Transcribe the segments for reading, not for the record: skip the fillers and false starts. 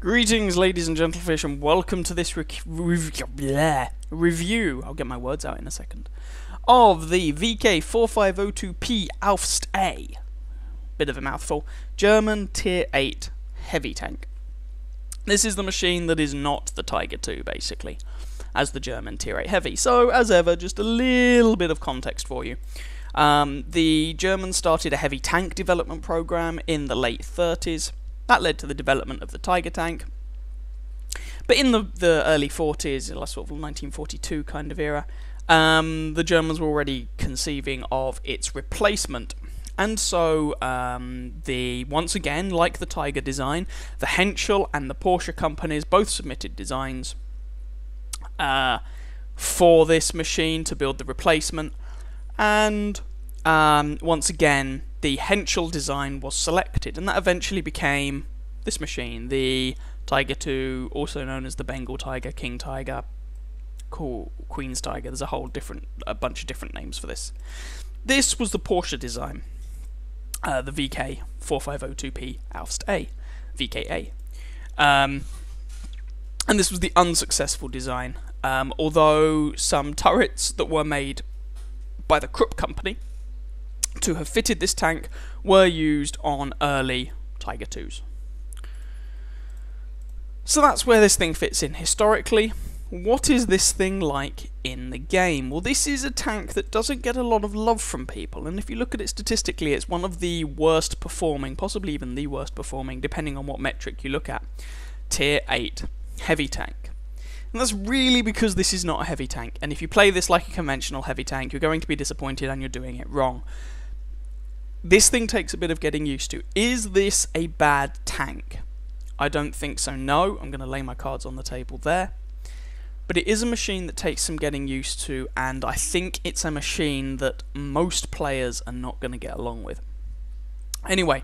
Greetings, ladies and gentlefish, and welcome to this review, I'll get my words out in a second, of the VK4502P Ausf A. Bit of a mouthful. German Tier 8 heavy tank. This is the machine that is not the Tiger II, basically, as the German Tier 8 heavy. So, as ever, just a little bit of context for you. The Germans started a heavy tank development program in the late 30s. That led to the development of the Tiger tank. But in the early 40s, sort of 1942 kind of era, the Germans were already conceiving of its replacement. And so, once again, like the Tiger design, the Henschel and the Porsche companies both submitted designs for this machine to build the replacement. And once again, the Henschel design was selected, and that eventually became this machine, the Tiger II, also known as the Bengal Tiger, King Tiger, Queen's Tiger. There's a bunch of different names for this. This was the Porsche design, the VK4502P Ausf A, VKA. And this was the unsuccessful design, although some turrets that were made by the Krupp company to have fitted this tank were used on early Tiger IIs. So that's where this thing fits in historically. What is this thing like in the game? Well, this is a tank that doesn't get a lot of love from people, and if you look at it statistically, it's one of the worst performing, possibly even the worst performing, depending on what metric you look at, Tier 8 heavy tank. And that's really because this is not a heavy tank, and if you play this like a conventional heavy tank, you're going to be disappointed and you're doing it wrong. This thing takes a bit of getting used to. Is this a bad tank? I don't think so, no. I'm going to lay my cards on the table there. But it is a machine that takes some getting used to, and I think it's a machine that most players are not going to get along with. Anyway,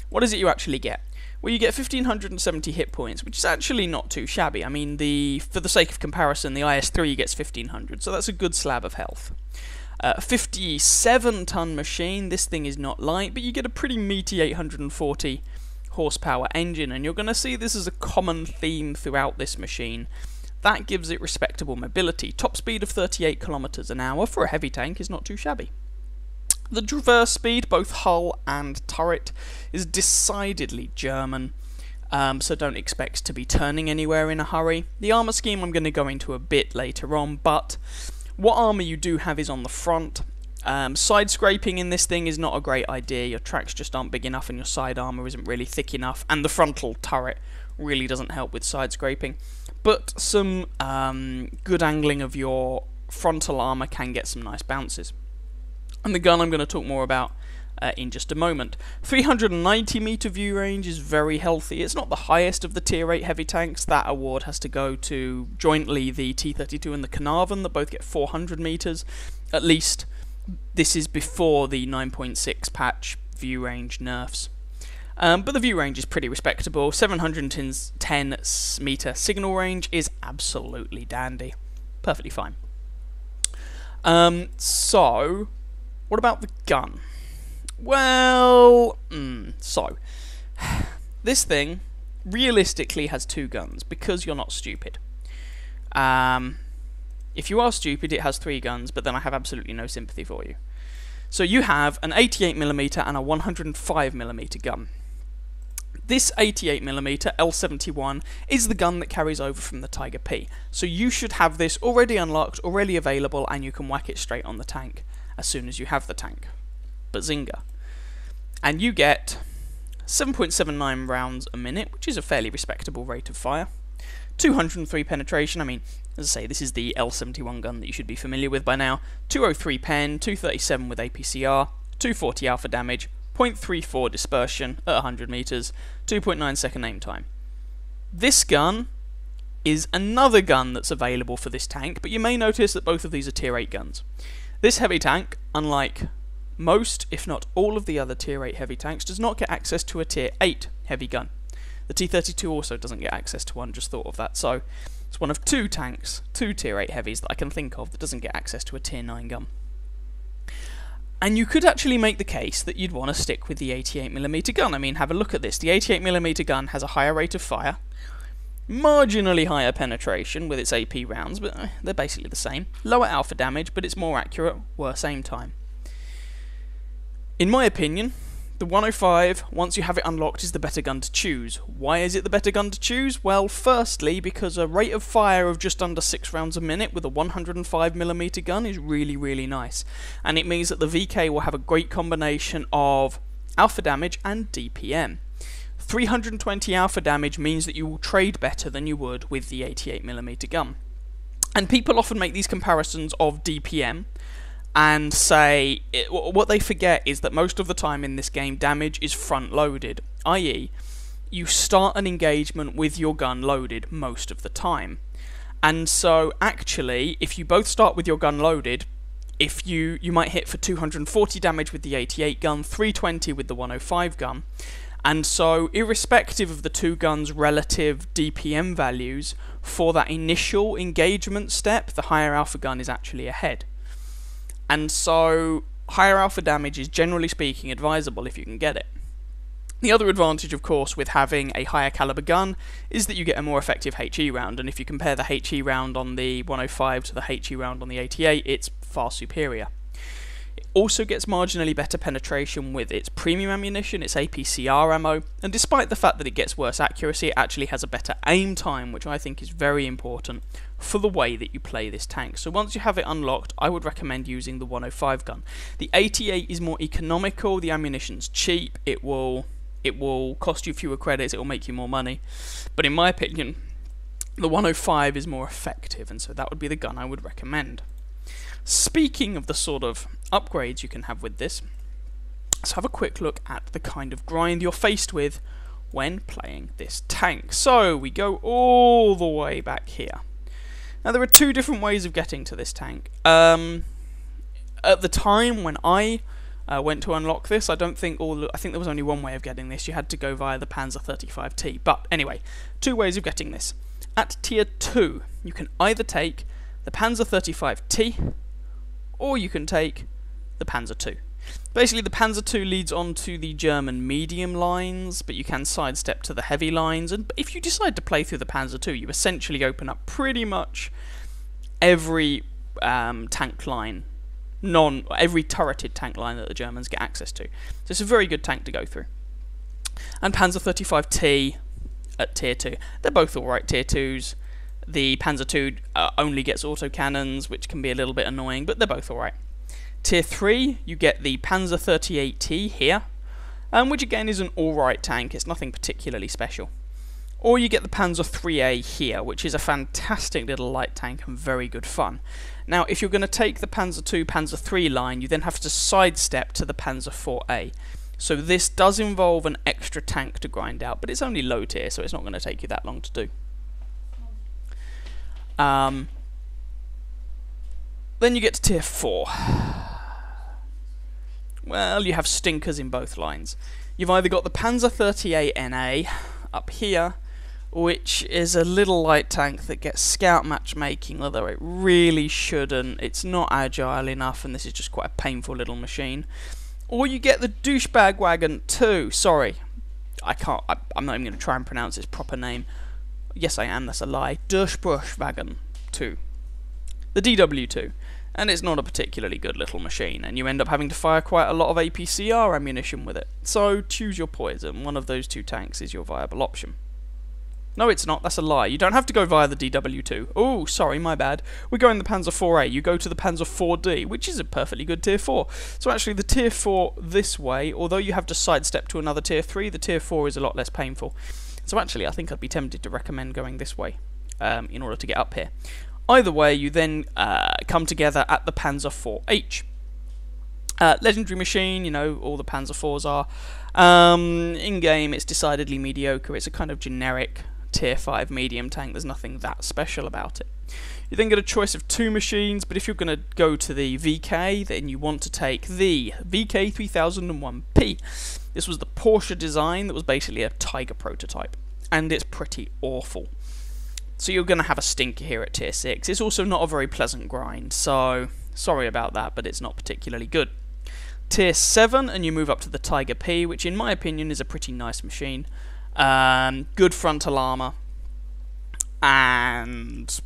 what is it you actually get? Well, you get 1,570 hit points, which is actually not too shabby. I mean, for the sake of comparison, the IS-3 gets 1,500, so that's a good slab of health. 57-ton machine. This thing is not light, but you get a pretty meaty 840 horsepower engine, and you're going to see this is a common theme throughout this machine. That gives it respectable mobility. Top speed of 38 kilometers an hour for a heavy tank is not too shabby. The traverse speed, both hull and turret, is decidedly German, so don't expect to be turning anywhere in a hurry. The armour scheme I'm going to go into a bit later on, but what armour you do have is on the front. Side scraping in this thing is not a great idea. Your tracks just aren't big enough and your side armour isn't really thick enough, and the frontal turret really doesn't help with side scraping. But some good angling of your frontal armour can get some nice bounces. And the gun I'm going to talk more about in just a moment. 390 meter view range is very healthy. It's not the highest of the Tier 8 heavy tanks. That award has to go to jointly the T-32 and the Carnarvon, that both get 400 meters. At least this is before the 9.6 patch view range nerfs. But the view range is pretty respectable. 710 meter signal range is absolutely dandy. Perfectly fine. So, what about the gun? Well, this thing realistically has two guns, because you're not stupid. If you are stupid, it has three guns, but then I have absolutely no sympathy for you. So you have an 88mm and a 105mm gun. This 88mm L71 is the gun that carries over from the Tiger P, so you should have this already unlocked, already available, and you can whack it straight on the tank as soon as you have the tank. Bazinga. And you get 7.79 rounds a minute, which is a fairly respectable rate of fire. 203 penetration, I mean, as I say, this is the L71 gun that you should be familiar with by now. 203 pen, 237 with APCR, 240 alpha damage, 0.34 dispersion at 100 meters, 2.9 second aim time. This gun is another gun that's available for this tank, but you may notice that both of these are Tier 8 guns. This heavy tank, unlike most, if not all of the other Tier 8 heavy tanks, does not get access to a Tier 8 heavy gun. The T-32 also doesn't get access to one, just thought of that, so it's one of two tanks, two Tier 8 heavies that I can think of that doesn't get access to a Tier 9 gun. And you could actually make the case that you'd want to stick with the 88mm gun. I mean, have a look at this. The 88mm gun has a higher rate of fire, Marginally higher penetration with its AP rounds, but they're basically the same. Lower alpha damage, but it's more accurate, worse aim time. In my opinion, the 105, once you have it unlocked, is the better gun to choose. Why is it the better gun to choose? Well, firstly, because a rate of fire of just under 6 rounds a minute with a 105mm gun is really, really nice. And it means that the VK will have a great combination of alpha damage and DPM. 320 alpha damage means that you will trade better than you would with the 88mm gun. And people often make these comparisons of DPM and say, what they forget is that most of the time in this game damage is front loaded, i.e. you start an engagement with your gun loaded most of the time. And so actually, if you both start with your gun loaded, if you might hit for 240 damage with the 88 gun, 320 with the 105 gun. And so, irrespective of the two guns' relative DPM values, for that initial engagement step, the higher alpha gun is actually ahead. And so, higher alpha damage is generally speaking advisable if you can get it. The other advantage, of course, with having a higher caliber gun is that you get a more effective HE round, and if you compare the HE round on the 105 to the HE round on the 88, it's far superior. It also gets marginally better penetration with its premium ammunition, its APCR ammo, and despite the fact that it gets worse accuracy, it actually has a better aim time, which I think is very important for the way that you play this tank. So once you have it unlocked, I would recommend using the 105 gun. The 88 is more economical, the ammunition's cheap, it will cost you fewer credits, it will make you more money, but in my opinion, the 105 is more effective, and so that would be the gun I would recommend. Speaking of the sort of upgrades you can have with this, let's have a quick look at the kind of grind you're faced with when playing this tank. So we go all the way back here. Now there are two different ways of getting to this tank. At the time when I went to unlock this, I think there was only one way of getting this. You had to go via the Panzer 35T. But anyway, two ways of getting this. At tier 2, you can either take the Panzer 35T, or you can take the Panzer II. Basically, the Panzer II leads on to the German medium lines, but you can sidestep to the heavy lines, and if you decide to play through the Panzer II, you essentially open up pretty much every tank line, every turreted tank line that the Germans get access to. So it's a very good tank to go through. And Panzer 35T at tier 2. They're both alright tier 2s. The Panzer II only gets autocannons, which can be a little bit annoying, but they're both alright. Tier 3, you get the Panzer 38T here, which again is an alright tank, it's nothing particularly special. Or you get the Panzer 3A here, which is a fantastic little light tank and very good fun. Now, if you're going to take the Panzer II, Panzer 3 line, you then have to sidestep to the Panzer 4A. So this does involve an extra tank to grind out, but it's only low tier, so it's not going to take you that long to do. Then you get to tier 4. Well, you have stinkers in both lines. You've either got the Panzer 38 NA up here, which is a little light tank that gets scout matchmaking, although it really shouldn't. It's not agile enough, and this is just quite a painful little machine. Or you get the Douchebag Wagon 2. Sorry, I'm not even going to try and pronounce its proper name. Yes, I am, that's a lie. Durchbruchwagen 2. The DW2. And it's not a particularly good little machine, and you end up having to fire quite a lot of APCR ammunition with it. So choose your poison. One of those two tanks is your viable option. No, it's not. That's a lie. You don't have to go via the DW2. Oh, sorry, my bad. We're going the Panzer 4A. You go to the Panzer 4D, which is a perfectly good tier 4. So actually, the tier 4 this way, although you have to sidestep to another tier 3, the tier 4 is a lot less painful. So actually, I think I'd be tempted to recommend going this way in order to get up here. Either way, you then come together at the Panzer 4H. Legendary machine, you know, all the Panzer 4s are. In-game, it's decidedly mediocre. It's a kind of generic tier 5 medium tank. There's nothing that special about it. You then get a choice of two machines, but if you're going to go to the VK, then you want to take the VK3001P. This was the Porsche design that was basically a Tiger prototype, and it's pretty awful. So you're going to have a stinker here at tier 6. It's also not a very pleasant grind, so sorry about that, but it's not particularly good. Tier 7, and you move up to the Tiger P, which in my opinion is a pretty nice machine. Good frontal armour. and,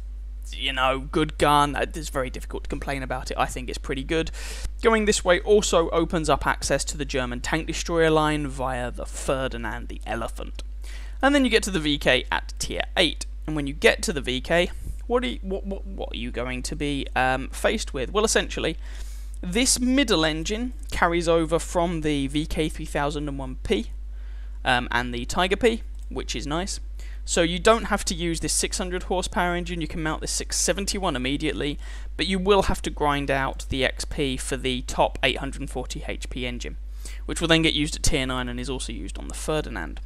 you know, good gun. It's very difficult to complain about it. I think it's pretty good. Going this way also opens up access to the German tank destroyer line via the Ferdinand the Elephant. And then you get to the VK at tier 8. And when you get to the VK, what are you going to be faced with? Well, essentially, this middle engine carries over from the VK3001P and the Tiger P, which is nice. So you don't have to use this 600 horsepower engine, you can mount this 671 immediately, but you will have to grind out the XP for the top 840 HP engine, which will then get used at tier 9 and is also used on the Ferdinand.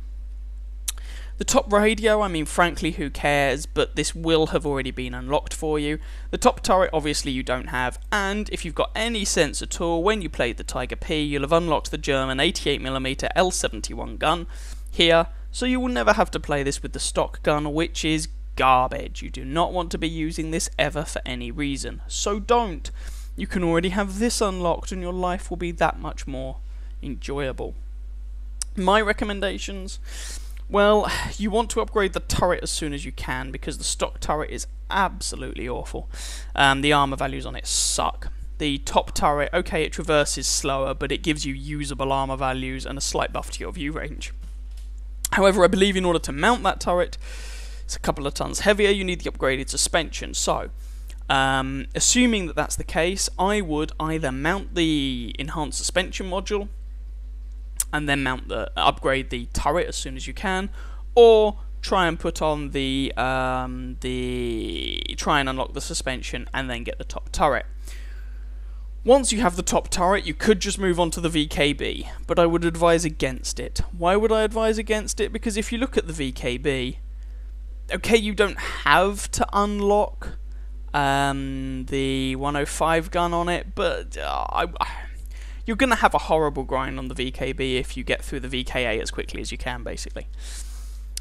The top radio, I mean, frankly, who cares, but this will have already been unlocked for you. The top turret, obviously, you don't have, and if you've got any sense at all, when you played the Tiger P, you'll have unlocked the German 88mm L71 gun here, so you will never have to play this with the stock gun, which is garbage. You do not want to be using this ever for any reason, so don't. You can already have this unlocked, and your life will be that much more enjoyable. My recommendations... well, you want to upgrade the turret as soon as you can, because the stock turret is absolutely awful. The armor values on it suck. The top turret, okay, it traverses slower, but it gives you usable armor values and a slight buff to your view range. However, I believe in order to mount that turret, it's a couple of tons heavier, you need the upgraded suspension. So, assuming that that's the case, I would either mount the enhanced suspension module, and then upgrade the turret as soon as you can, or try and put on try and unlock the suspension and then get the top turret. Once you have the top turret, you could just move on to the VKB, but I would advise against it. Why would I advise against it? Because if you look at the VKB, okay, you don't have to unlock the 105 gun on it, but you're going to have a horrible grind on the VKB if you get through the VKA as quickly as you can, basically.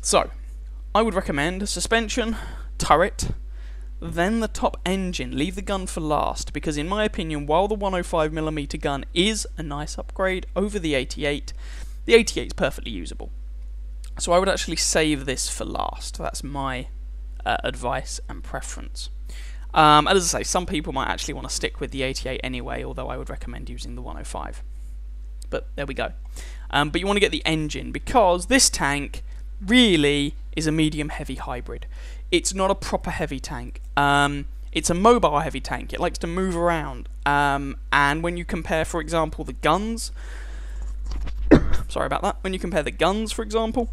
So, I would recommend suspension, turret, then the top engine. Leave the gun for last, because in my opinion, while the 105mm gun is a nice upgrade over the 88, the 88 is perfectly usable. So I would actually save this for last. That's my advice and preference. And as I say, some people might actually want to stick with the 88 anyway, although I would recommend using the 105. But there we go. But you want to get the engine, because this tank really is a medium-heavy hybrid. It's not a proper heavy tank. It's a mobile heavy tank. It likes to move around. And when you compare, for example, the guns... sorry about that. When you compare the guns, for example...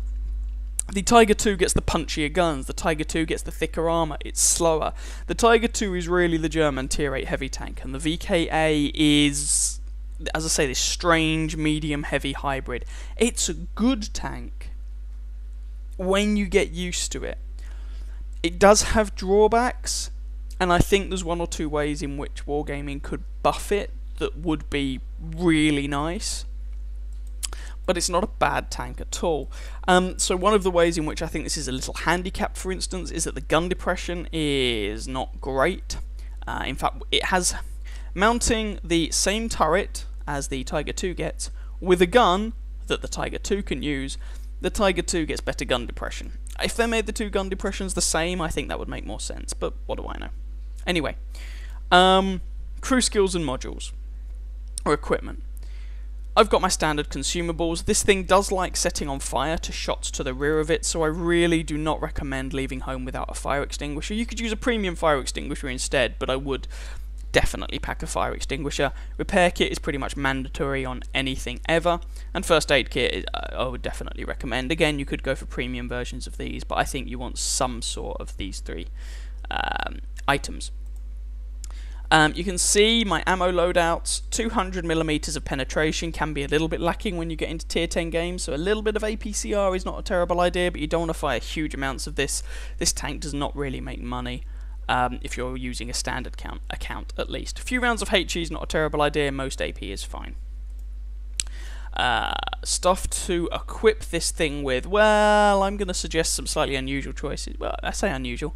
the Tiger II gets the punchier guns, the Tiger II gets the thicker armour, it's slower. The Tiger II is really the German Tier 8 heavy tank, and the VKA is, as I say, this strange medium-heavy hybrid. It's a good tank when you get used to it. It does have drawbacks, and I think there's one or two ways in which Wargaming could buff it that would be really nice. But it's not a bad tank at all. So one of the ways in which I think this is a little handicapped, for instance, is that the gun depression is not great. In fact, it has mounting the same turret as the Tiger II gets with a gun that the Tiger II can use. The Tiger II gets better gun depression. If they made the two gun depressions the same, I think that would make more sense, but what do I know? Anyway, crew skills and modules, or equipment. I've got my standard consumables. This thing does like setting on fire to shots to the rear of it, so I really do not recommend leaving home without a fire extinguisher. You could use a premium fire extinguisher instead, but I would definitely pack a fire extinguisher. Repair kit is pretty much mandatory on anything ever, and first aid kit I would definitely recommend. Again, you could go for premium versions of these, but I think you want some sort of these three items. You can see my ammo loadouts. 200mm of penetration can be a little bit lacking when you get into tier 10 games, so a little bit of APCR is not a terrible idea, but you don't want to fire huge amounts of this. This tank does not really make money if you're using a standard account at least. A few rounds of HE is not a terrible idea, most AP is fine. Stuff to equip this thing with, well, I'm going to suggest some slightly unusual choices. Well, I say unusual.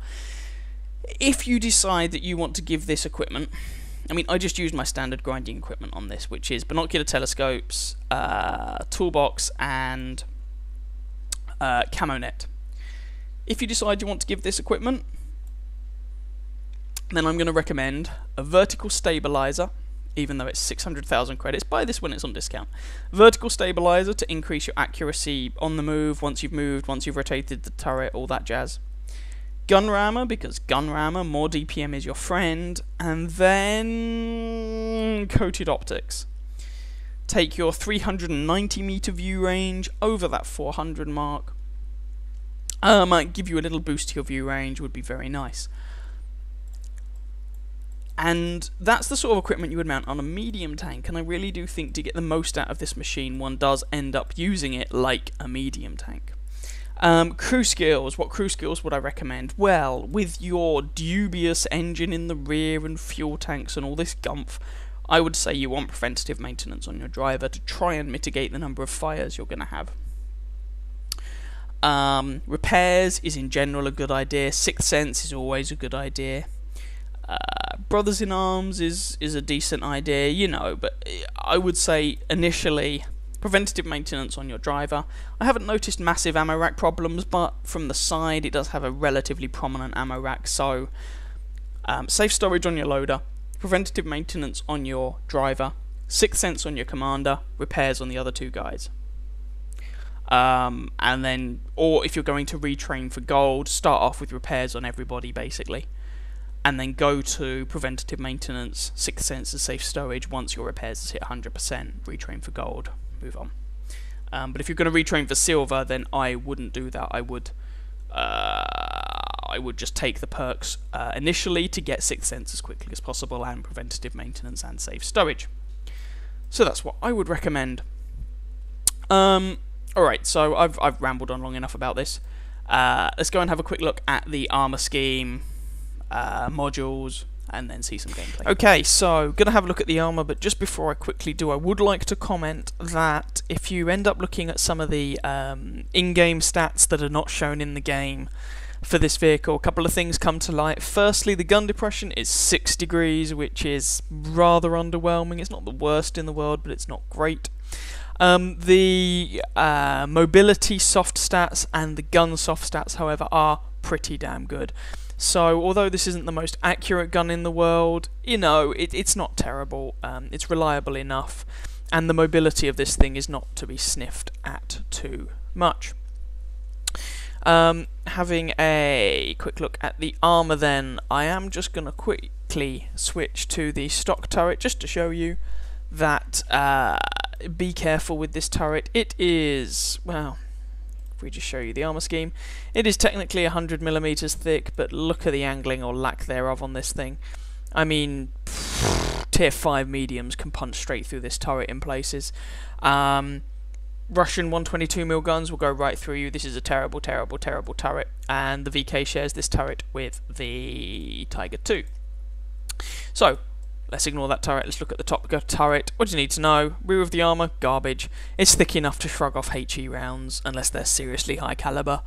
If you decide that you want to give this equipment, I mean, I just used my standard grinding equipment on this, which is binocular telescopes, toolbox, and camo net. If you decide you want to give this equipment, then I'm going to recommend a vertical stabilizer, even though it's 600,000 credits. Buy this when it's on discount. Vertical stabilizer to increase your accuracy on the move, once you've moved, once you've rotated the turret, all that jazz. Gun rammer, because gun rammer, more DPM is your friend. And then coated optics. Take your 390 meter view range over that 400 mark. Might give you a little boost to your view range, would be very nice. And that's the sort of equipment you would mount on a medium tank, and I really do think to get the most out of this machine, one does end up using it like a medium tank. Crew skills. What crew skills would I recommend? Well, with your dubious engine in the rear and fuel tanks and all this gumph, I would say you want preventative maintenance on your driver to try and mitigate the number of fires you're going to have. Repairs is in general a good idea. Sixth Sense is always a good idea. Brothers in Arms is a decent idea, you know, but I would say initially preventative maintenance on your driver. I haven't noticed massive ammo rack problems, but from the side it does have a relatively prominent ammo rack, so safe storage on your loader, preventative maintenance on your driver, Sixth Sense on your commander, repairs on the other two guys. And then, or if you're going to retrain for gold, start off with repairs on everybody basically, and then go to preventative maintenance, Sixth Sense and safe storage once your repairs has hit 100%, retrain for gold, move on. But if you're going to retrain for silver, then I wouldn't do that. I would just take the perks initially to get Sixth Sense as quickly as possible, and preventative maintenance and safe storage. So that's what I would recommend. Alright, so I've rambled on long enough about this. Let's go and have a quick look at the armor scheme, modules, and then see some gameplay. Okay, so gonna have a look at the armor, but just before I quickly do, I would like to comment that if you end up looking at some of the in-game stats that are not shown in the game for this vehicle, a couple of things come to light. Firstly, the gun depression is 6 degrees, which is rather underwhelming. It's not the worst in the world, but it's not great. The mobility soft stats and the gun soft stats, however, are pretty damn good. So, although this isn't the most accurate gun in the world, you know, it's not terrible. It's reliable enough, and the mobility of this thing is not to be sniffed at too much. Having a quick look at the armor then, I am just going to quickly switch to the stock turret just to show you that be careful with this turret. It is, well, if we just show you the armor scheme, it is technically 100mm thick, but look at the angling or lack thereof on this thing. I mean, tier 5 mediums can punch straight through this turret in places. Russian 122mm guns will go right through you. This is a terrible, terrible, terrible turret, and the VK shares this turret with the Tiger II. So, let's ignore that turret, let's look at the top turret. What do you need to know? Rear of the armour, garbage. It's thick enough to shrug off HE rounds, unless they're seriously high caliber.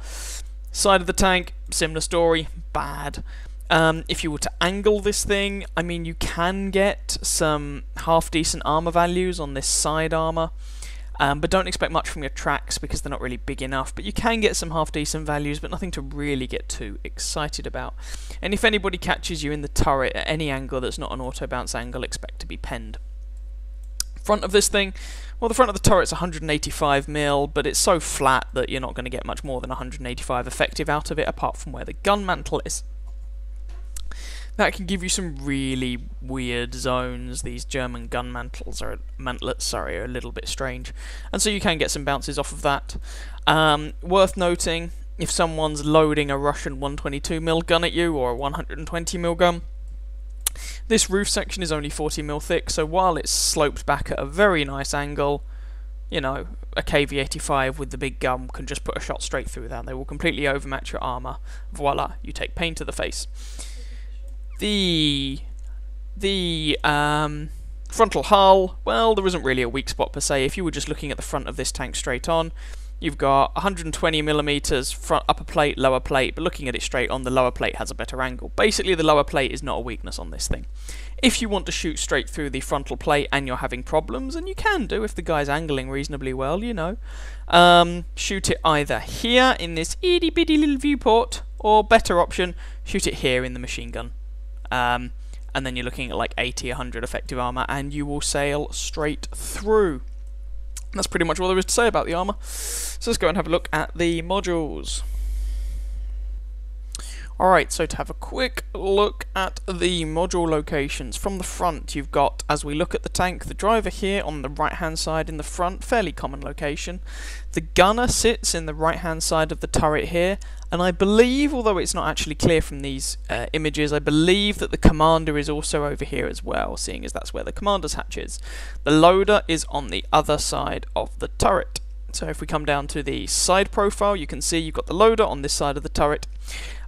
Side of the tank, similar story, bad. If you were to angle this thing, I mean, you can get some half-decent armour values on this side armour. But don't expect much from your tracks because they're not really big enough. But you can get some half-decent values, but nothing to really get too excited about. And if anybody catches you in the turret at any angle that's not an auto-bounce angle, expect to be penned. Front of this thing, well, the front of the turret's 185mm, but it's so flat that you're not going to get much more than 185 effective out of it, apart from where the gun mantle is. That can give you some really weird zones. These German gun mantlets are a little bit strange, and so you can get some bounces off of that. Worth noting, if someone's loading a Russian 122mm gun at you or a 120mm gun, this roof section is only 40mm thick, so while it's sloped back at a very nice angle, you know, a KV-85 with the big gun can just put a shot straight through that. They will completely overmatch your armour. Voila, you take pain to the face. The frontal hull, well, there isn't really a weak spot per se. If you were just looking at the front of this tank straight on, You've got 120 millimeters front upper plate, lower plate, but looking at it straight on, the lower plate has a better angle. Basically, the lower plate is not a weakness on this thing. If you want to shoot straight through the frontal plate and you're having problems, and you can do if the guy's angling reasonably well, you know, shoot it either here in this itty bitty little viewport, or better option, shoot it here in the machine gun. And then you're looking at like 80, 100 effective armor, and you will sail straight through. That's pretty much all there is to say about the armour. So let's go and have a look at the modules. Alright, so to have a quick look at the module locations. From the front you've got, as we look at the tank, the driver here on the right hand side in the front, fairly common location. The gunner sits in the right hand side of the turret here, and I believe, although it's not actually clear from these images, I believe that the commander is also over here as well, seeing as that's where the commander's hatch is. The loader is on the other side of the turret. So if we come down to the side profile, you can see you've got the loader on this side of the turret.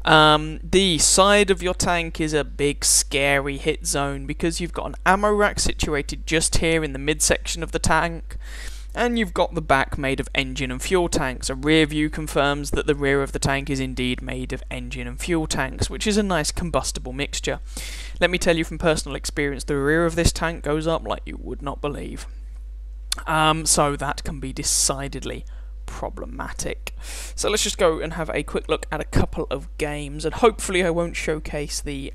The side of your tank is a big scary hit zone because you've got an ammo rack situated just here in the midsection of the tank, and you've got the back made of engine and fuel tanks. A rear view confirms that the rear of the tank is indeed made of engine and fuel tanks, which is a nice combustible mixture. Let me tell you from personal experience, the rear of this tank goes up like you would not believe. So that can be decidedly problematic. So let's just go and have a quick look at a couple of games, and hopefully I won't showcase the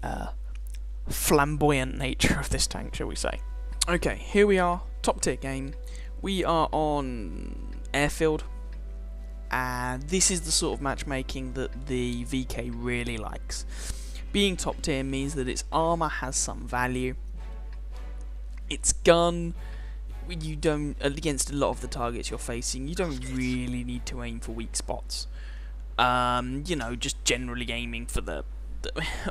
flamboyant nature of this tank, shall we say. Okay, here we are, top tier game. We are on Airfield, and this is the sort of matchmaking that the VK really likes. Being top tier means that its armour has some value, its gun, you don't, against a lot of the targets you're facing, you don't really need to aim for weak spots. You know, just generally aiming for the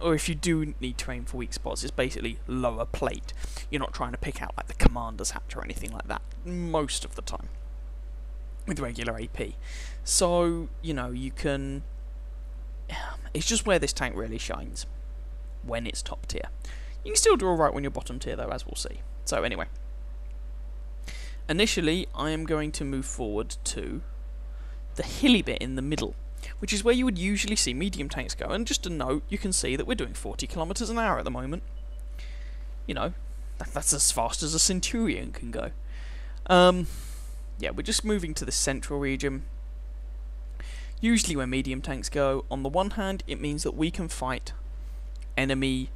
or if you do need to aim for weak spots, it's basically lower plate. You're not trying to pick out like the commander's hatch or anything like that most of the time with regular AP. So, you know, you can, it's just where this tank really shines when it's top tier. You can still do alright when you're bottom tier though, as we'll see. So anyway, initially I am going to move forward to the hilly bit in the middle, which is where you would usually see medium tanks go. And just a note, you can see that we're doing 40 kilometers an hour at the moment. You know, that's as fast as a Centurion can go. Yeah, we're just moving to the central region. Usually where medium tanks go, on the one hand, it means that we can fight enemy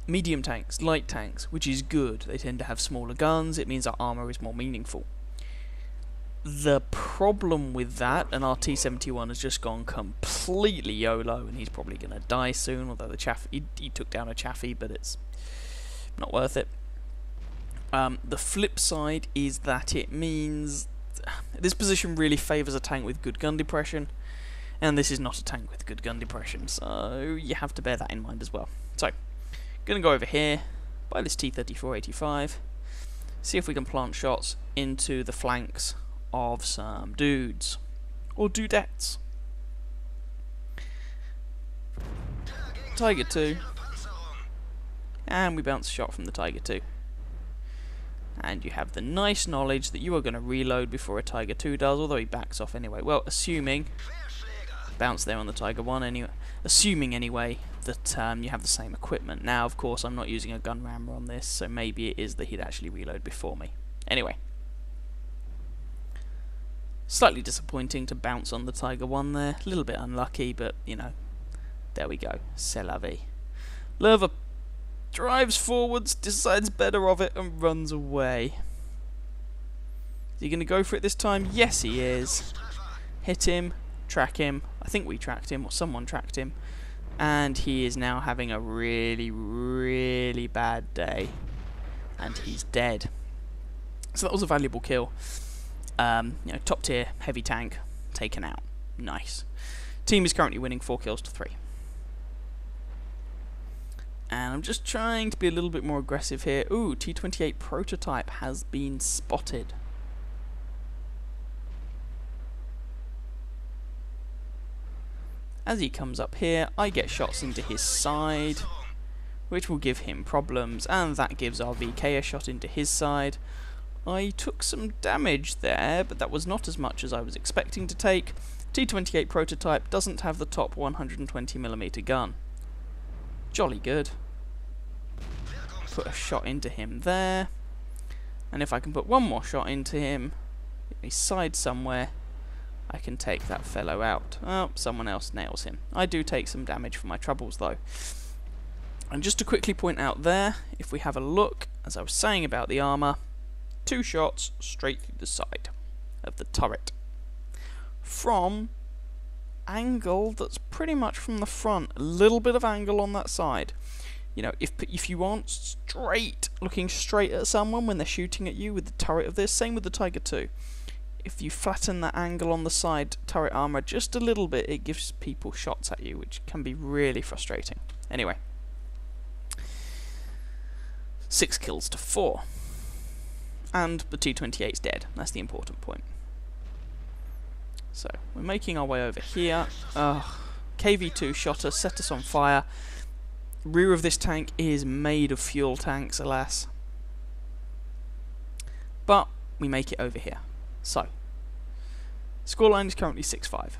medium tanks, light tanks, which is good. They tend to have smaller guns, it means our armour is more meaningful. The problem with that, and our T-71 has just gone completely YOLO, and he's probably going to die soon, although the he took down a Chaffee, but it's not worth it. The flip side is that it means this position really favours a tank with good gun depression, and this is not a tank with good gun depression, so you have to bear that in mind as well. So, going to go over here, buy this T-34-85, see if we can plant shots into the flanks of some dudes, or dudettes. Tiger 2, and we bounce a shot from the Tiger 2. And you have the nice knowledge that you are going to reload before a Tiger 2 does, although he backs off anyway. Well, assuming, bounce there on the Tiger 1 anyway, assuming anyway that you have the same equipment. Now, of course, I'm not using a gun rammer on this, so maybe it is that he'd actually reload before me. Anyway. Slightly disappointing to bounce on the Tiger 1 there. A little bit unlucky, but, you know, there we go. C'est la vie. Lerva drives forwards, decides better of it, and runs away. Is he going to go for it this time? Yes, he is. Hit him, track him. I think we tracked him, or someone tracked him. And he is now having a really, really bad day. And he's dead. So that was a valuable kill. You know, top tier, heavy tank, taken out. Nice. Team is currently winning 4 kills to 3. And I'm just trying to be a little bit more aggressive here. Ooh, T-28 prototype has been spotted. As he comes up here, I get shots into his side, which will give him problems, and that gives our VK a shot into his side. I took some damage there, but that was not as much as I was expecting to take. T-28 prototype doesn't have the top 120mm gun. Jolly good. Put a shot into him there. And if I can put one more shot into him, his side somewhere, I can take that fellow out. Oh, someone else nails him. I do take some damage for my troubles though. And just to quickly point out there, if we have a look, as I was saying about the armour, 2 shots straight through the side of the turret. From angle that's pretty much from the front. A little bit of angle on that side. You know, if you aren't straight, looking straight at someone when they're shooting at you with the turret of this, same with the Tiger II. If you flatten that angle on the side turret armour just a little bit, it gives people shots at you, which can be really frustrating. Anyway. 6 kills to 4. And the T-28's dead. That's the important point. So, we're making our way over here. KV-2 shot us, set us on fire. Rear of this tank is made of fuel tanks, alas. But we make it over here. So, scoreline is currently 6-5.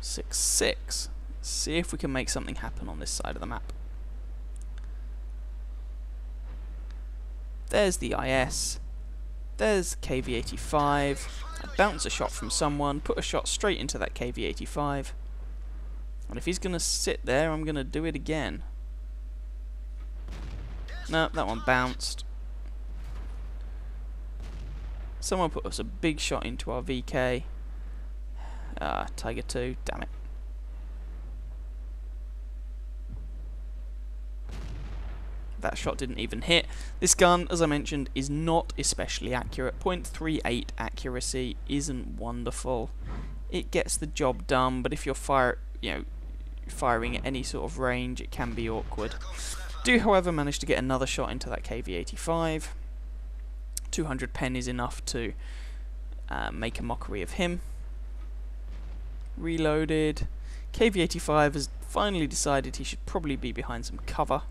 6-6. See if we can make something happen on this side of the map. There's the IS. There's KV-85. I bounce a shot from someone, put a shot straight into that KV-85. And if he's going to sit there, I'm going to do it again. No, that one bounced. Someone put us a big shot into our VK. Tiger II, damn it. That shot didn't even hit. This gun, as I mentioned, is not especially accurate. 0.38 accuracy isn't wonderful. It gets the job done, but if you're firing at any sort of range, it can be awkward. Do, however, manage to get another shot into that KV-85. 200 pen is enough to make a mockery of him. Reloaded. KV-85 has finally decided he should probably be behind some cover.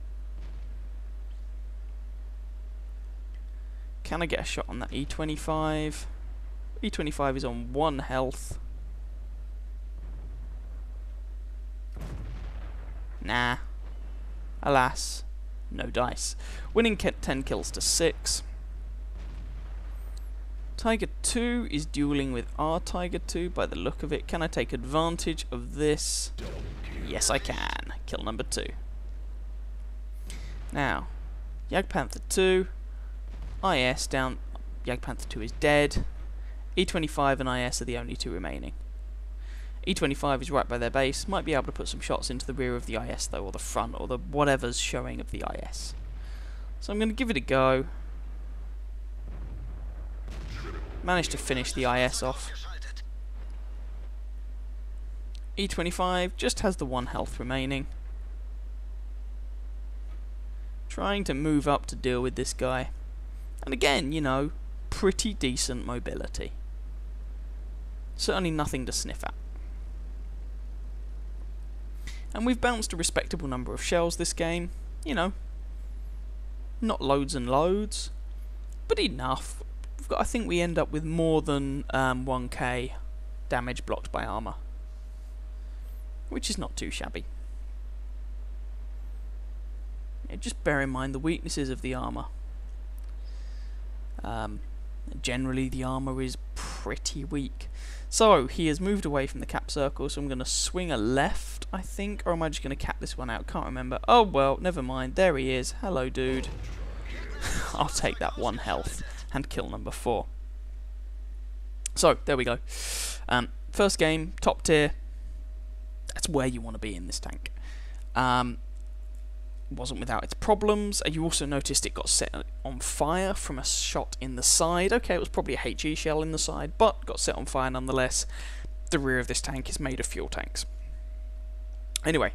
Can I get a shot on that E25? E25 is on 1 health. Nah. Alas, no dice. Winning 10 kills to 6. Tiger II is dueling with our Tiger II by the look of it. Can I take advantage of this? Yes, I can. Kill number 2. Now, Jagdpanther 2. IS down. Jagdpanther 2 is dead. E25 and IS are the only 2 remaining. E25 is right by their base. Might be able to put some shots into the rear of the IS though, or the front, or the whatever's showing of the IS. So I'm going to give it a go. Managed to finish the IS off. E25 just has the 1 health remaining. Trying to move up to deal with this guy. And again, you know, pretty decent mobility. Certainly nothing to sniff at. And we've bounced a respectable number of shells this game. You know, not loads and loads, but enough. I think we end up with more than 1k damage blocked by armour, which is not too shabby. Yeah, just bear in mind the weaknesses of the armour. Generally the armour is pretty weak. So he has moved away from the cap circle, so I'm going to swing a left, I think, or am I just going to cap this one out? Can't remember. Oh well, never mind. There he is. Hello, dude. I'll take that 1 health and kill number 4. So there we go. First game, top tier. That's where you want to be in this tank. Wasn't without its problems. You also noticed it got set on fire from a shot in the side. Okay, it was probably a HE shell in the side, but got set on fire nonetheless. The rear of this tank is made of fuel tanks. Anyway,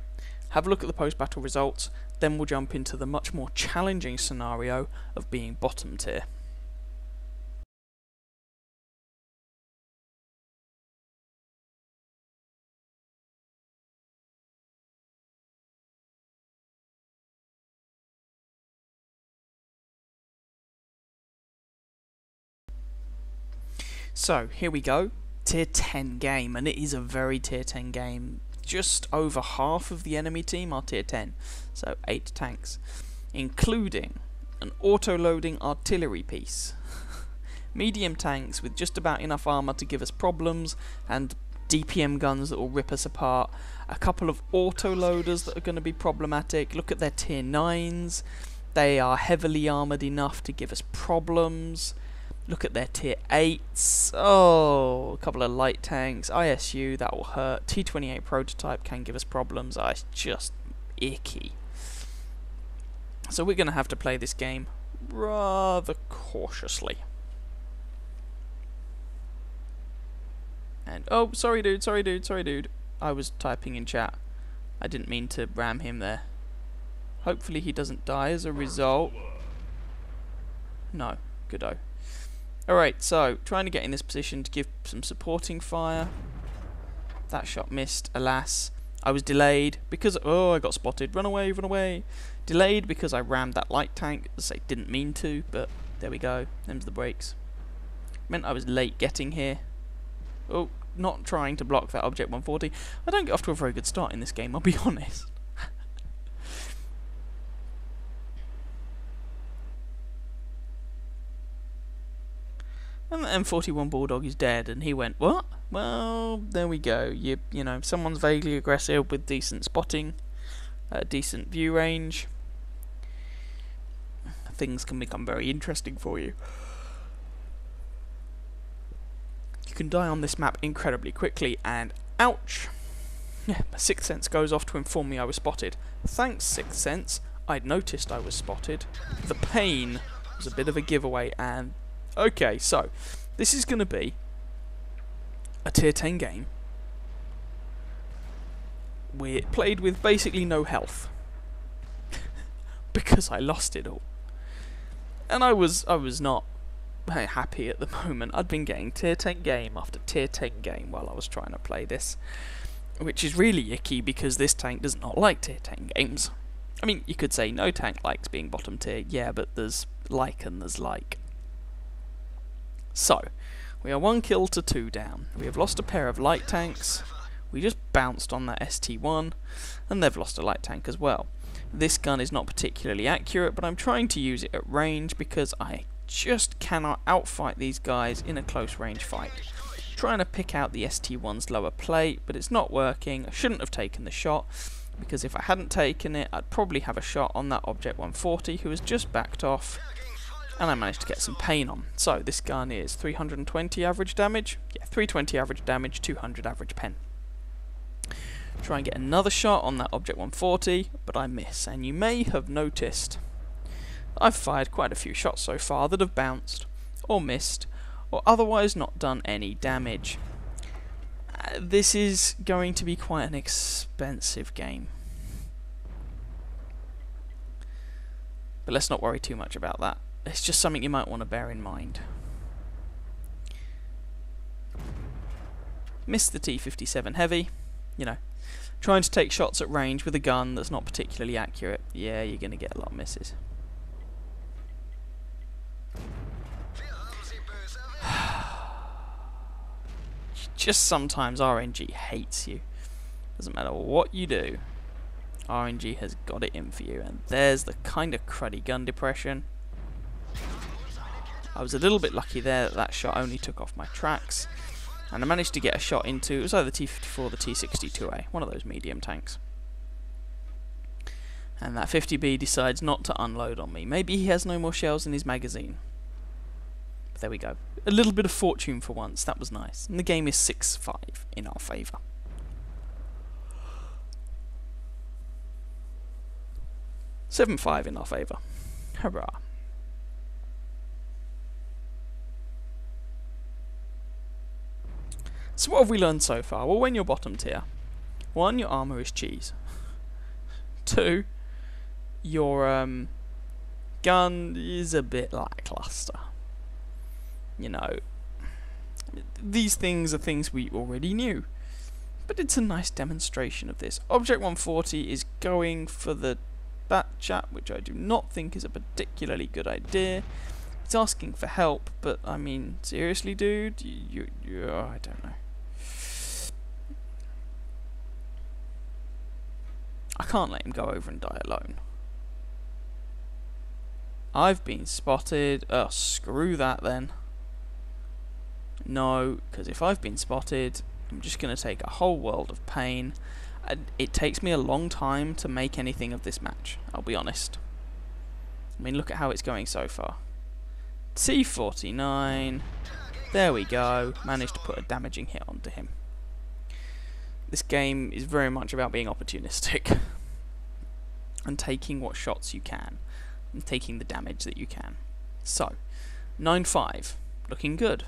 have a look at the post-battle results, then we'll jump into the much more challenging scenario of being bottom tier. So, here we go. Tier 10 game, and it is a very tier 10 game. Just over half of the enemy team are tier 10, so 8 tanks, including an auto-loading artillery piece, medium tanks with just about enough armour to give us problems, and DPM guns that will rip us apart, a couple of auto-loaders that are going to be problematic. Look at their tier 9s, they are heavily armoured enough to give us problems. Look at their tier 8s, oh, a couple of light tanks, ISU, that will hurt, T-28 prototype can give us problems, it's just icky. So we're going to have to play this game rather cautiously. And, oh, sorry dude, I was typing in chat, I didn't mean to ram him there. Hopefully he doesn't die as a result. No, good-o. Alright, so, trying to get in this position to give some supporting fire. That shot missed, alas. I was delayed because... oh, I got spotted. Run away, run away. Delayed because I rammed that light tank, as I didn't mean to, but there we go. Them's the brakes. Meant I was late getting here. Oh, not trying to block that Object 140. I don't get off to a very good start in this game, I'll be honest. And the M41 Bulldog is dead, and he went, what? Well, there we go. You know, someone's vaguely aggressive with decent spotting, decent view range. Things can become very interesting for you. You can die on this map incredibly quickly, and ouch! Yeah, my Sixth Sense goes off to inform me I was spotted. Thanks, Sixth Sense. I'd noticed I was spotted. The pain was a bit of a giveaway, and... okay, so, this is going to be a tier 10 game. We played with basically no health. Because I lost it all. And I was not very happy at the moment. I'd been getting tier 10 game after tier 10 game while I was trying to play this. Which is really icky because this tank does not like tier 10 games. I mean, you could say no tank likes being bottom tier, yeah, but there's like and there's like. So, we are 1 kill to 2 down. We have lost a pair of light tanks. We just bounced on that ST1, and they've lost a light tank as well. This gun is not particularly accurate, but I'm trying to use it at range because I just cannot outfight these guys in a close range fight. Trying to pick out the ST1's lower plate, but it's not working. I shouldn't have taken the shot, because if I hadn't taken it, I'd probably have a shot on that Object 140 who has just backed off. And I managed to get some pain on. So this gun is 320 average damage. Yeah, 320 average damage, 200 average pen. Try and get another shot on that Object 140, but I miss. And you may have noticed I've fired quite a few shots so far that have bounced, or missed, or otherwise not done any damage. This is going to be quite an expensive game. But let's not worry too much about that. It's just something you might want to bear in mind. Missed the T-57 Heavy. You know, trying to take shots at range with a gun that's not particularly accurate. Yeah, you're going to get a lot of misses. Just sometimes RNG hates you. Doesn't matter what you do. RNG has got it in for you. And there's the kind of cruddy gun depression. I was a little bit lucky there that shot only took off my tracks, and I managed to get a shot into, it was either the T-54 or the T-62A, one of those medium tanks. And that 50B decides not to unload on me. Maybe he has no more shells in his magazine. But there we go. A little bit of fortune for once, that was nice. And the game is 6-5 in our favour. $7-5 in our favour. Hurrah. So what have we learned so far? Well, when you're bottom tier, 1, your armour is cheese. 2, your gun is a bit lackluster. You know, these things are things we already knew. But it's a nice demonstration of this. Object 140 is going for the bat chat, which I do not think is a particularly good idea. He's asking for help, but I mean, seriously, dude? I don't know. I can't let him go over and die alone. I've been spotted. Oh, screw that then. No, because if I've been spotted, I'm just going to take a whole world of pain. It takes me a long time to make anything of this match, I'll be honest. I mean, look at how it's going so far. T49. There we go. Managed to put a damaging hit onto him. This game is very much about being opportunistic. And taking what shots you can. And taking the damage that you can. So, 9-5. Looking good.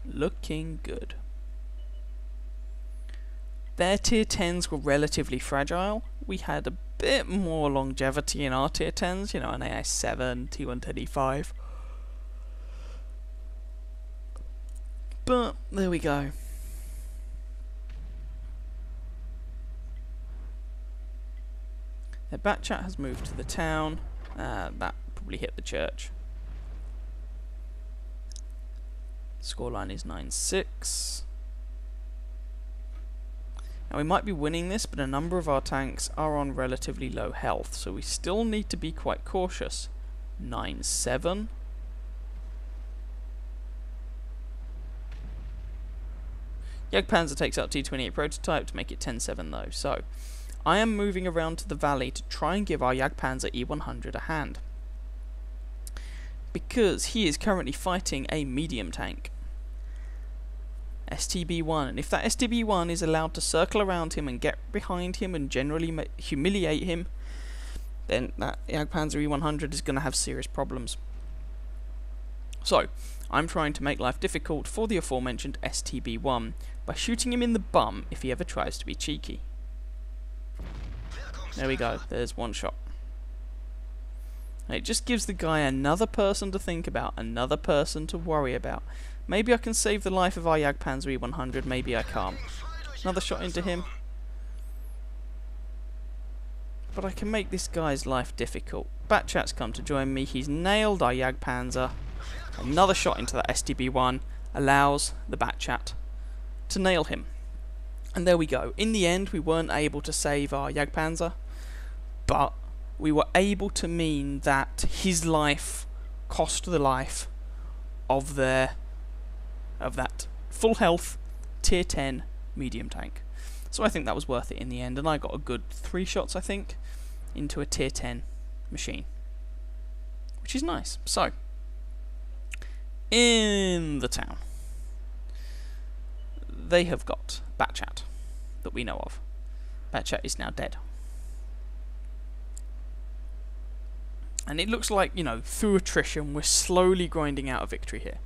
Looking good. Their tier 10s were relatively fragile. We had a bit more longevity in our tier 10s, you know, an AI7, T135. But there we go. Their bat chat has moved to the town. That probably hit the church. Scoreline is 9-6. Now we might be winning this, but a number of our tanks are on relatively low health, so we still need to be quite cautious. 9-7. Panzer takes out T28 prototype to make it 10-7 though, so I am moving around to the valley to try and give our Panzer E100 a hand. Because he is currently fighting a medium tank. STB-1, and if that STB-1 is allowed to circle around him and get behind him and generally humiliate him, then that Panzer E100 is going to have serious problems. So, I'm trying to make life difficult for the aforementioned STB-1 by shooting him in the bum if he ever tries to be cheeky. There we go, there's one shot. And it just gives the guy another person to think about, another person to worry about. Maybe I can save the life of our Panzer E100, maybe I can't. Another shot into him. But I can make this guy's life difficult. Batchat's come to join me, he's nailed our Panzer. Another shot into that STB-1 allows the Batchat to nail him. And there we go. In the end, we weren't able to save our Panzer, but we were able to mean that his life cost the life of that full health tier 10 medium tank. So I think that was worth it in the end, and I got a good 3 shots, I think, into a tier 10 machine, which is nice. So, in the town, they have got Batchat that we know of. Batchat is now dead. And it looks like, you know, through attrition, we're slowly grinding out a victory here.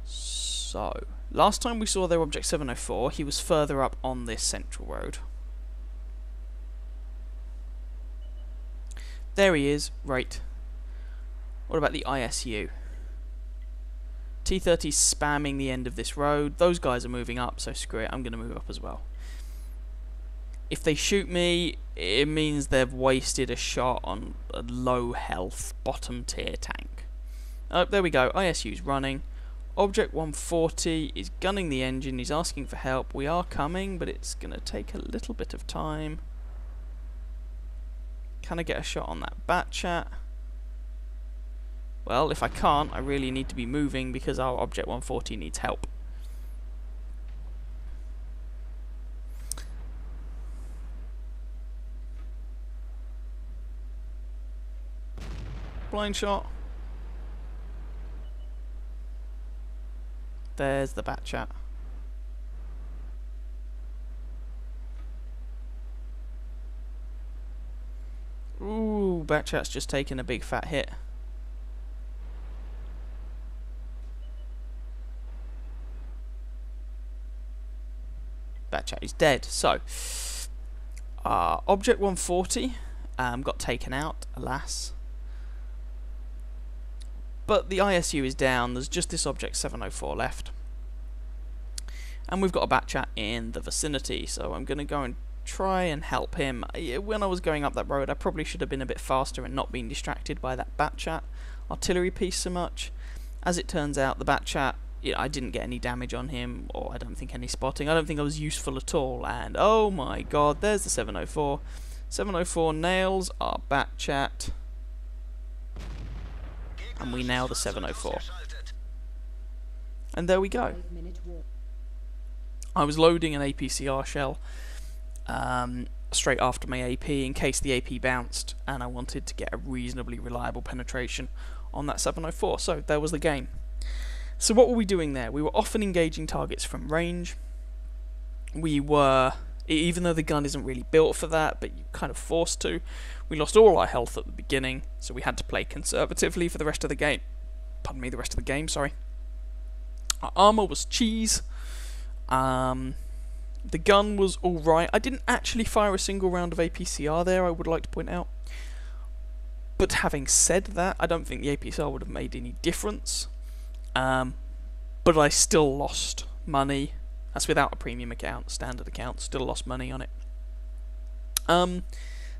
So, last time we saw their Object 704, he was further up on this central road. There he is, right. What about the ISU? T-30's spamming the end of this road. Those guys are moving up, so screw it, I'm going to move up as well. If they shoot me, it means they've wasted a shot on a low health bottom tier tank. Oh, there we go, ISU's running. Object 140 is gunning the engine, he's asking for help. We are coming, but it's going to take a little bit of time. Can I get a shot on that Batchat? Well, if I can't, I really need to be moving because our Object 140 needs help. Blind shot. There's the Batchat. Ooh, Batchat's just taken a big fat hit. Batchat is dead. So, Object 140 got taken out, alas. But the ISU is down, there's just this Object 704 left. And we've got a Batchat in the vicinity, so I'm going to go and try and help him. When I was going up that road, I probably should have been a bit faster and not been distracted by that Batchat artillery piece so much. As it turns out, the Batchat, I didn't get any damage on him, or I don't think any spotting. I don't think I was useful at all, and oh my god, there's the 704. 704 nails our Batchat, and we nail the 704. And there we go. I was loading an APCR shell straight after my AP in case the AP bounced, and I wanted to get a reasonably reliable penetration on that 704, so there was the game. So what were we doing there? We were often engaging targets from range. We were, even though the gun isn't really built for that, but you're kind of forced to, we lost all our health at the beginning, so we had to play conservatively for the rest of the game. Pardon me, the rest of the game, sorry. Our armour was cheese. The gun was alright. I didn't actually fire a single round of APCR there, I would like to point out. But having said that, I don't think the APCR would have made any difference. But I still lost money. That's without a premium account, standard account, still lost money on it.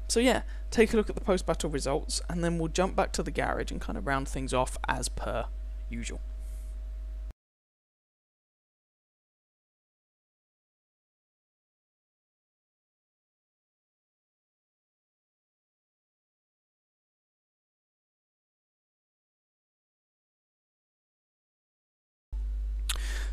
So yeah, take a look at the post-battle results, and then we'll jump back to the garage and kind of round things off as per usual.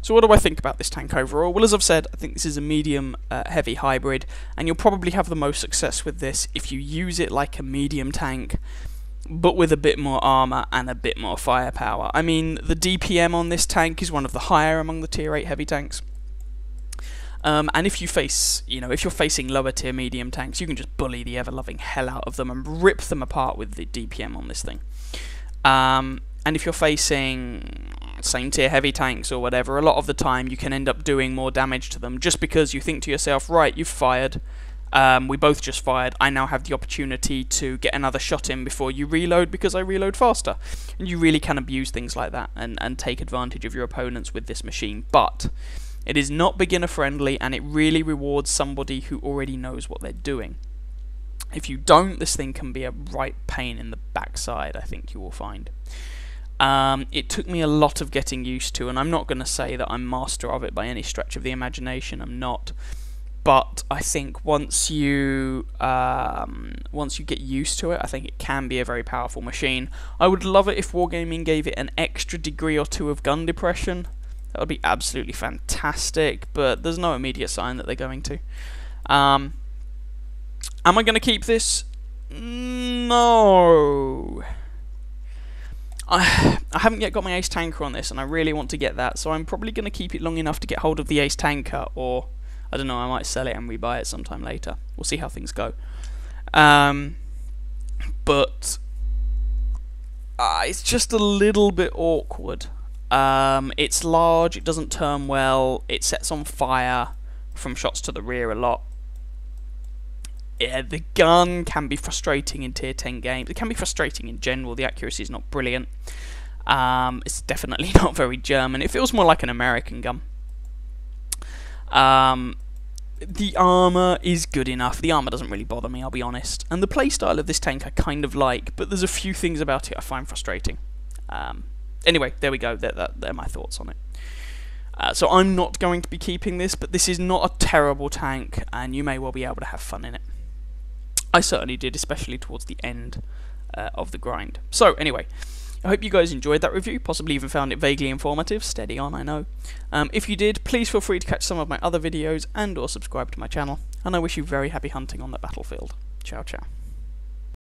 So what do I think about this tank overall? Well, as I've said, I think this is a medium heavy hybrid, and you'll probably have the most success with this if you use it like a medium tank, but with a bit more armour and a bit more firepower. I mean, the DPM on this tank is one of the higher among the tier 8 heavy tanks. And if you face, if you're facing lower tier medium tanks, you can just bully the ever-loving hell out of them and rip them apart with the DPM on this thing. And if you're facing same tier heavy tanks or whatever, a lot of the time you can end up doing more damage to them just because you think to yourself, right, you've fired, we both just fired, I now have the opportunity to get another shot in before you reload because I reload faster. And you really can abuse things like that and take advantage of your opponents with this machine, but it is not beginner friendly, and it really rewards somebody who already knows what they're doing. If you don't, this thing can be a right pain in the backside, I think you will find. It took me a lot of getting used to, and I'm not going to say that I'm master of it by any stretch of the imagination, I'm not. But I think once you get used to it, I think it can be a very powerful machine. I would love it if Wargaming gave it an extra degree or two of gun depression. That would be absolutely fantastic, but there's no immediate sign that they're going to. Am I going to keep this? No. I haven't yet got my Ace Tanker on this, and I really want to get that, so I'm probably going to keep it long enough to get hold of the Ace Tanker, or, I don't know, I might sell it and rebuy it sometime later. We'll see how things go. But it's just a little bit awkward. It's large, it doesn't turn well, it sets on fire from shots to the rear a lot. Yeah, the gun can be frustrating in tier 10 games. It can be frustrating in general. The accuracy is not brilliant. It's definitely not very German. It feels more like an American gun. The armour is good enough. The armour doesn't really bother me, I'll be honest. And the playstyle of this tank I kind of like, but there's a few things about it I find frustrating. Anyway, there we go. They're my thoughts on it. So I'm not going to be keeping this, but this is not a terrible tank, and you may well be able to have fun in it. I certainly did, especially towards the end of the grind. So anyway, I hope you guys enjoyed that review, possibly even found it vaguely informative. Steady on, I know. If you did, please feel free to catch some of my other videos and or subscribe to my channel, and I wish you very happy hunting on the battlefield. Ciao, ciao.